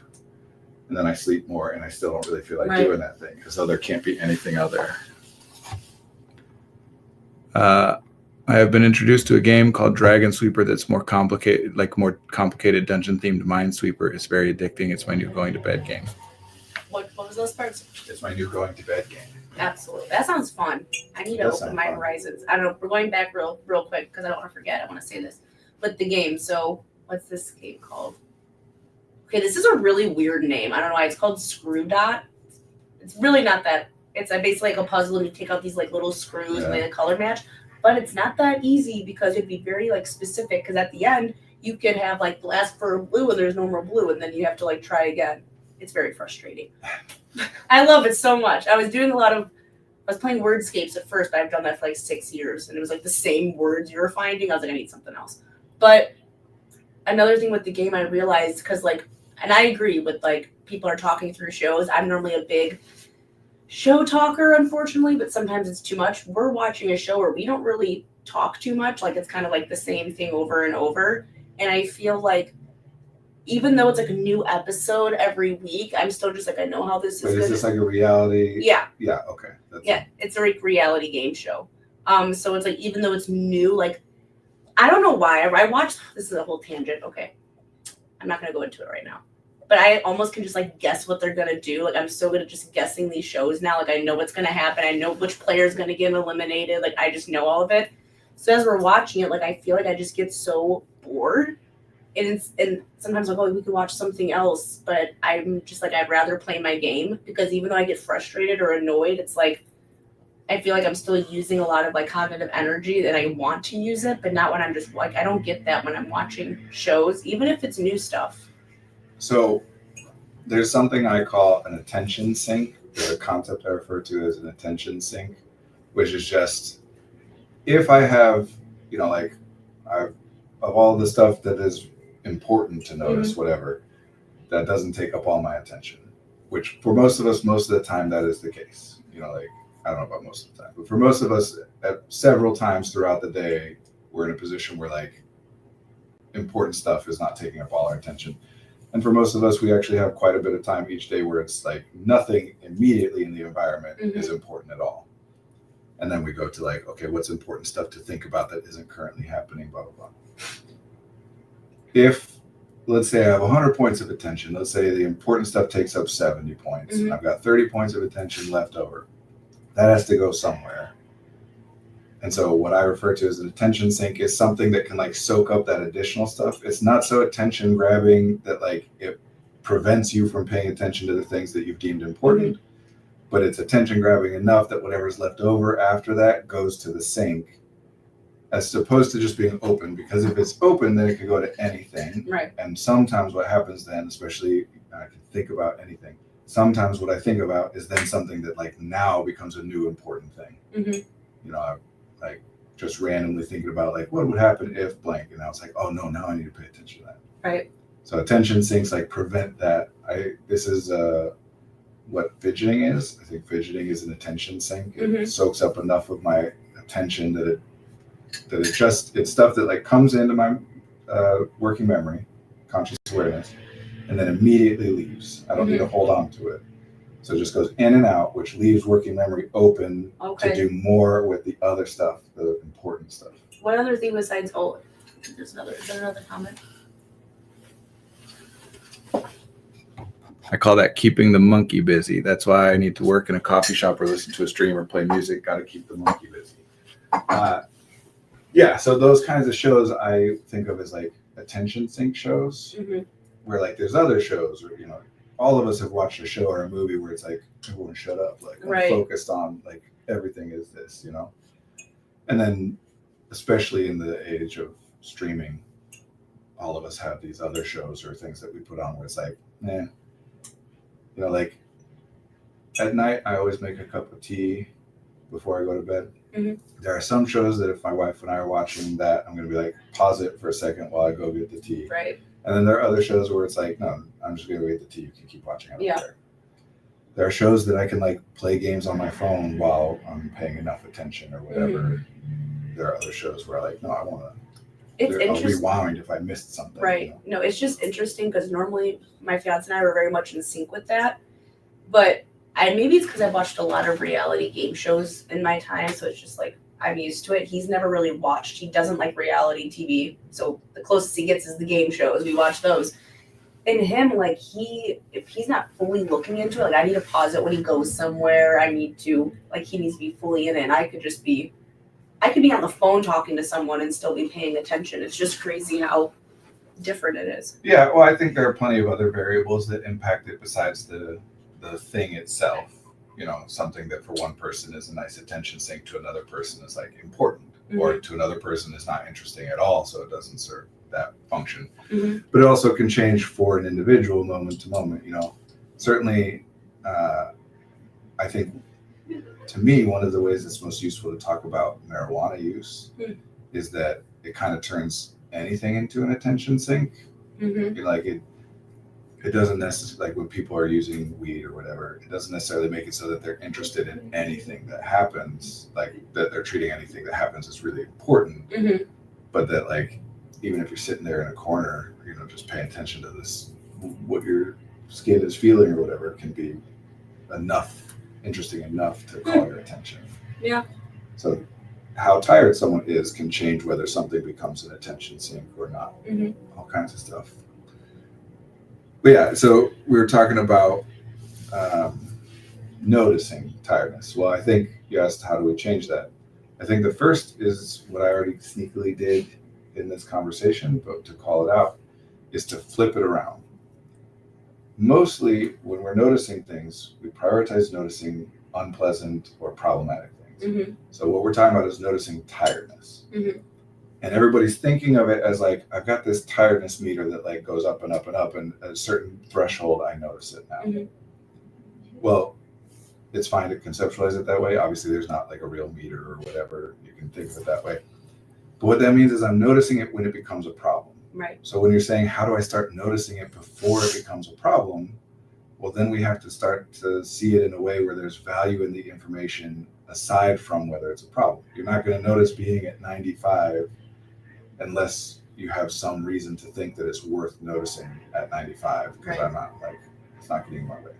And then I sleep more, and I still don't really feel like doing that thing, because there can't be anything out there. I have been introduced to a game called Dragon Sweeper that's more complicated dungeon-themed Minesweeper. It's very addicting. It's my new going to bed game. What was those parts? It's my new going to bed game. Absolutely. That sounds fun. I need to open my horizons. I don't know. We're going back real quick because I don't want to forget. I want to say this. But the game. So what's this game called? Okay, this is a really weird name. I don't know why. It's called Screw Dot. It's really not that. It's basically like a puzzle, and you take out these like little screws and they color match. But it's not that easy because you have to be very like specific. Because at the end, you could have like ask for blue and there's no more blue, and then you have to like try again. It's very frustrating. I love it so much. I was playing Wordscapes at first, but I've done that for like 6 years, and it was like the same words you were finding. I was like, I need something else. But another thing with the game I realized, because like, and I agree with like people are talking through shows. I'm normally a big show talker, unfortunately, but sometimes it's too much. We're watching a show where we don't really talk too much. Like it's kind of like the same thing over and over. And I feel like even though it's like a new episode every week, I'm still just like, I know how this is. Is this like a reality? Yeah. Yeah. Okay. It's a reality game show. So it's like, even though it's new, like, I don't know why I watched, this is a whole tangent. Okay. I'm not going to go into it right now, but I almost can just like guess what they're going to do. Like, I'm so good at just guessing these shows now. Like, I know what's going to happen. I know which player is going to get eliminated. Like, I just know all of it. So as we're watching it, like, I feel like I just get so bored. And sometimes I'm like, oh, we could watch something else. But I'm just like, I'd rather play my game, because even though I get frustrated or annoyed, it's like, I feel like I'm still using a lot of like cognitive energy that I want to use it, but not when I'm just like, I don't get that when I'm watching shows, even if it's new stuff. So there's something I call an attention sink, or a concept I refer to as an attention sink, which is just, if I have, of all the stuff that is important to notice, whatever, that doesn't take up all my attention, which for most of us, most of the time, that is the case. I don't know about most of the time, but for most of us, at several times throughout the day, we're in a position where like important stuff is not taking up all our attention. And for most of us, we actually have quite a bit of time each day where it's like nothing immediately in the environment is important at all. And then we go to like, okay, what's important stuff to think about that isn't currently happening, blah, blah, blah. If, let's say I have 100 points of attention, let's say the important stuff takes up 70 points, and I've got 30 points of attention left over. That has to go somewhere. And so what I refer to as an attention sink is something that can like soak up that additional stuff. It's not so attention grabbing that like it prevents you from paying attention to the things that you've deemed important, but it's attention grabbing enough that whatever's left over after that goes to the sink as opposed to just being open, because if it's open, then it could go to anything. Right. And sometimes what happens then, especially I can think about anything. Sometimes what I think about is then something that like now becomes a new important thing. You know, I'm like just randomly thinking about like what would happen if blank, and I was like, oh no, now I need to pay attention to that. Right. So attention sinks like prevent that. This is what fidgeting is. I think fidgeting is an attention sink. It soaks up enough of my attention that it's stuff that like comes into my working memory, conscious awareness, and then immediately leaves. I don't need to hold on to it. So it just goes in and out, which leaves working memory open to do more with the other stuff, the important stuff. What other thing besides, is there another comment? I call that keeping the monkey busy. That's why I need to work in a coffee shop or listen to a stream or play music. Got to keep the monkey busy. Yeah, so those kinds of shows I think of as like attention sink shows, where like there's other shows, or you know, all of us have watched a show or a movie where it's like everyone shut up, like I'm focused on like everything is this, you know, and then especially in the age of streaming, all of us have these other shows or things that we put on where it's like, you know, like at night I always make a cup of tea before I go to bed. There are some shows that if my wife and I are watching that, I'm going to be like, pause it for a second while I go get the tea. Right. And then there are other shows where it's like, no, I'm just going to go get the tea. You can keep watching. I don't care. There are shows that I can like play games on my phone while I'm paying enough attention or whatever. There are other shows where like, no, I want to. I'll rewind if I missed something. Right. You know? No, it's just interesting because normally my fiance and I were very much in sync with that. But maybe it's because I've watched a lot of reality game shows in my time. So it's just like I'm used to it. He's never really watched. He doesn't like reality TV. So the closest he gets is the game shows. We watch those. And him, like if he's not fully looking into it, like I need to pause it when he goes somewhere. I need to, like he needs to be fully in it. And I could be on the phone talking to someone and still be paying attention. It's just crazy how different it is. Yeah, well, I think there are plenty of other variables that impact it besides the thing itself. You know, something that for one person is a nice attention sink to another person is like important, or to another person is not interesting at all, so it doesn't serve that function. But it also can change for an individual moment to moment. You know, certainly, I think to me one of the ways that's most useful to talk about marijuana use is that it kind of turns anything into an attention sink. Like it doesn't necessarily, like when people are using weed or whatever, it doesn't necessarily make it so that they're interested in anything that happens, like that they're treating anything that happens as really important. But that like, even if you're sitting there in a corner, you know, just paying attention to this, what your skin is feeling or whatever can be interesting enough to call your attention. Yeah. So how tired someone is can change whether something becomes an attention sink or not. All kinds of stuff. But yeah, so we were talking about noticing tiredness. Well, I think you asked how do we change that. I think the first is what I already sneakily did in this conversation, but to call it out, is to flip it around. Mostly when we're noticing things, we prioritize noticing unpleasant or problematic things. So what we're talking about is noticing tiredness. And everybody's thinking of it as like, I've got this tiredness meter that like goes up and up and up, and at a certain threshold, I notice it now. Well, it's fine to conceptualize it that way. Obviously, there's not like a real meter or whatever. You can think of it that way. But what that means is I'm noticing it when it becomes a problem. Right. So when you're saying, how do I start noticing it before it becomes a problem? Well, then we have to start to see it in a way where there's value in the information aside from whether it's a problem. You're not going to notice being at 95 unless you have some reason to think that it's worth noticing at 95, because I'm not like, it's not getting my way.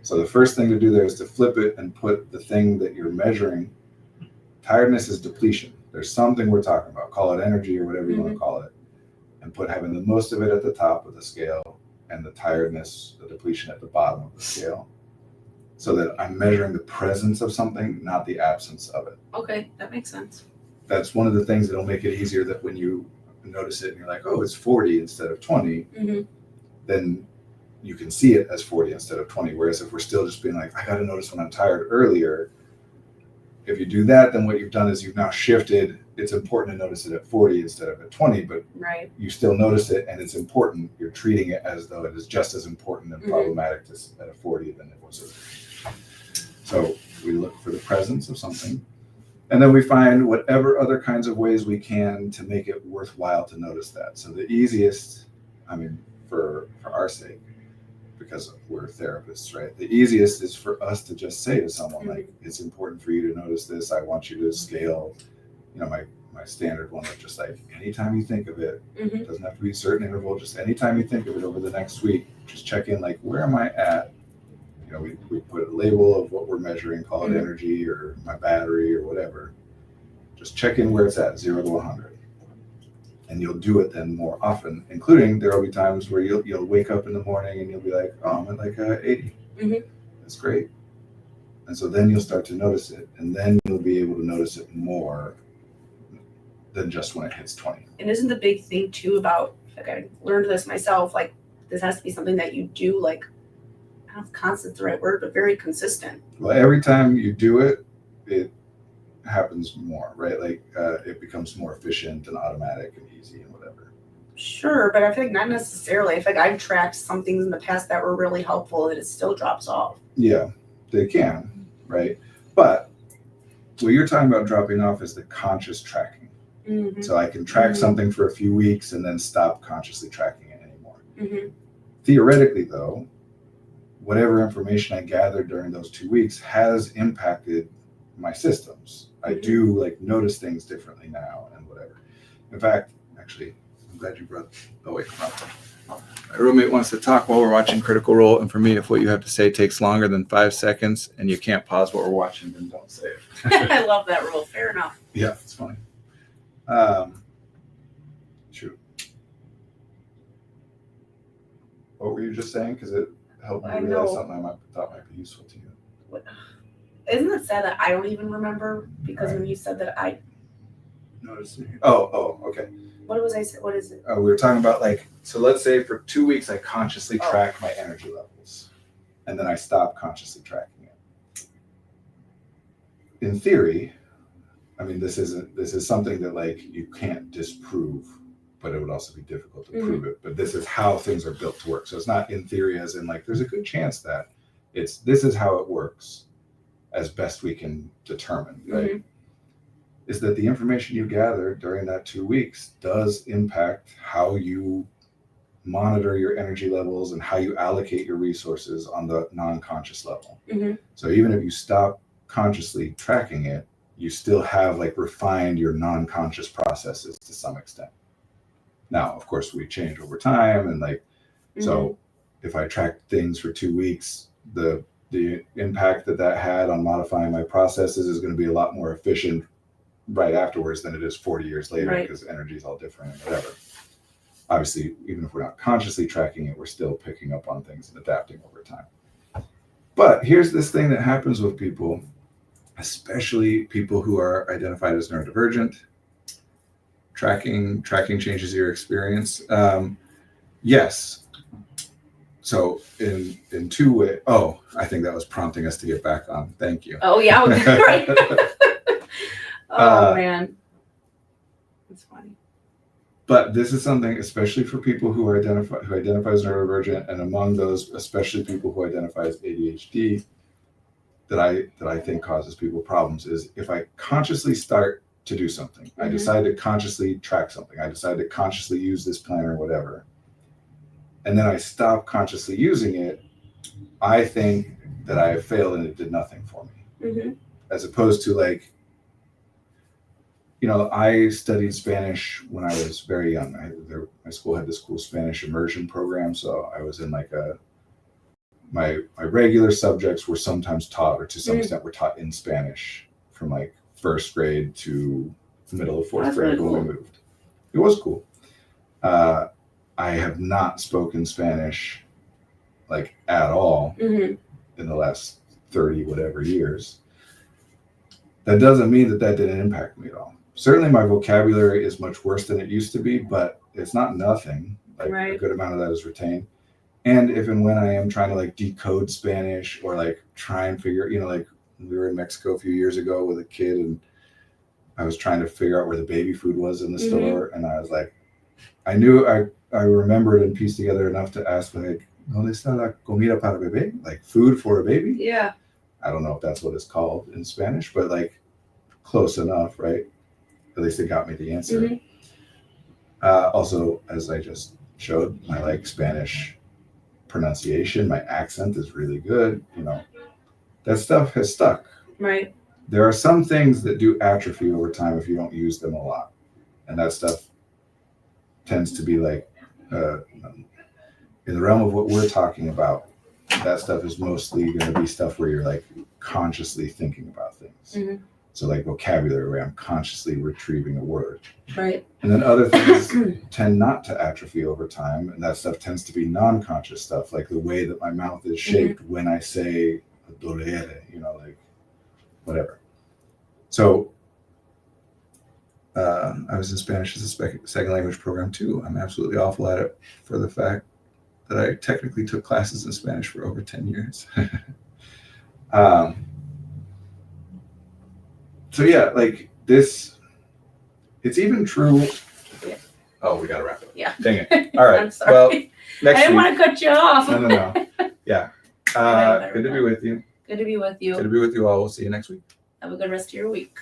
So the first thing to do there is to flip it and put the thing that you're measuring. Tiredness is depletion. There's something we're talking about, call it energy or whatever you want to call it, and put having the most of it at the top of the scale and the tiredness, the depletion at the bottom of the scale, so that I'm measuring the presence of something, not the absence of it. Okay, that makes sense. That's one of the things that'll make it easier, that when you notice it and you're like, oh, it's 40 instead of 20, then you can see it as 40 instead of 20. Whereas if we're still just being like, I got to notice when I'm tired earlier, if you do that, then what you've done is you've now shifted it's important to notice it at 40 instead of at 20, but Right. you still notice it and it's important. You're treating it as though it is just as important and problematic at a 40 than it was at 30. So we look for the presence of something, and then we find whatever other kinds of ways we can to make it worthwhile to notice that. So the easiest, I mean, for our sake, because we're therapists, right? The easiest is for us to just say to someone, like, it's important for you to notice this. I want you to scale, my standard one of just like, anytime you think of it, it doesn't have to be a certain interval, just anytime you think of it over the next week, just check in, like, where am I at? We put a label of what we're measuring, call it energy or my battery or whatever. Just check in where it's at, 0 to 100. And you'll do it then more often, including there will be times where you'll wake up in the morning and you'll be like, oh, I'm at like 80. That's great. And so then you'll start to notice it, and then you'll be able to notice it more than just when it hits 20. And isn't the big thing too about, like, I learned this myself, like, this has to be something that you do, like, I don't know if constant's the right word, but very consistent. Well, every time you do it, it happens more, right? Like it becomes more efficient and automatic and easy and whatever. Sure, but I feel like not necessarily. I feel like I've tracked some things in the past that were really helpful and it still drops off. Yeah, they can, right? But what you're talking about dropping off is the conscious tracking. So I can track something for a few weeks and then stop consciously tracking it anymore. Theoretically, though, whatever information I gathered during those 2 weeks has impacted my systems. I do like notice things differently now and whatever. In fact, actually, I'm glad you brought. Oh wait, my roommate wants to talk while we're watching Critical Role, and for me, if what you have to say takes longer than 5 seconds and you can't pause what we're watching, then don't say it. I love that rule. Fair enough. Yeah, it's funny. Shoot. What were you just saying? Because it helped me realize something I thought might be useful to you. Isn't it sad that I don't even remember? Because when you said that, I noticed. Oh, okay. What was I saying? What is it? We were talking about, like, so let's say for 2 weeks I consciously track my energy levels, and then I stop consciously tracking it. In theory, I mean, this is something that, like, you can't disprove, but it would also be difficult to prove it. But this is how things are built to work. So it's not in theory as in, like, there's a good chance that this is how it works as best we can determine, right? Is that the information you gather during that 2 weeks does impact how you monitor your energy levels and how you allocate your resources on the non-conscious level. So even if you stop consciously tracking it, you still have, like, refined your non-conscious processes to some extent. Now, of course, we change over time, and like, so if I track things for 2 weeks, the impact that had on modifying my processes is going to be a lot more efficient right afterwards than it is 40 years later, because energy is all different and whatever. Obviously, even if we're not consciously tracking it, we're still picking up on things and adapting over time. But here's this thing that happens with people, especially people who are identified as neurodivergent. Tracking changes your experience. Yes. So in 2 ways. Oh, I think that was prompting us to get back on. Thank you. Oh yeah, right. Oh man, that's funny. But this is something, especially for people who identify as neurodivergent, and among those, especially people who identify as ADHD, that I think causes people problems. Is if I consciously start to do something, I decide to consciously track something, I decide to consciously use this planner, whatever, and then I stop consciously using it, I think that I have failed and it did nothing for me. As opposed to, like, I studied Spanish when I was very young. My school had this cool Spanish immersion program, so I was in like my regular subjects were sometimes taught, or to some extent were taught in Spanish from like first grade to middle of fourth grade when we moved. It was cool. I have not spoken Spanish like at all in the last 30 whatever years. That doesn't mean that didn't impact me at all. Certainly my vocabulary is much worse than it used to be, but it's not nothing. Like a good amount of that is retained. And if and when I am trying to like decode Spanish or like try and figure, like we were in Mexico a few years ago with a kid, and I was trying to figure out where the baby food was in the Mhm. store, and I was like, I knew I remembered and pieced together enough to ask like, ¿Dónde está la comida para bebé? Like food for a baby. Yeah. I don't know if that's what it's called in Spanish, but like close enough, right? At least it got me the answer. Mhm. Also, as I just showed, my like Spanish pronunciation, my accent is really good. You know, that stuff has stuck. Right. There are some things that do atrophy over time if you don't use them a lot, and that stuff tends to be like in the realm of what we're talking about. That stuff is mostly going to be stuff where you're like consciously thinking about things. Mhm. So like vocabulary, where I'm consciously retrieving a word. Right. And then other things tend not to atrophy over time, and that stuff tends to be non-conscious stuff, like the way that my mouth is shaped when I say dolere, you know, like whatever. So I was in Spanish as a second language program too. I'm absolutely awful at it for the fact that I technically took classes in Spanish for over 10 years. So yeah, like this, it's even true. Yeah. Oh, we got to wrap it. Yeah. Dang it. All right. I'm sorry. Well, I next didn't week. want to cut you off. No. Yeah. I know, Good to be with you. Good to be with you. Good to be with you all. We'll see you next week. Have a good rest of your week.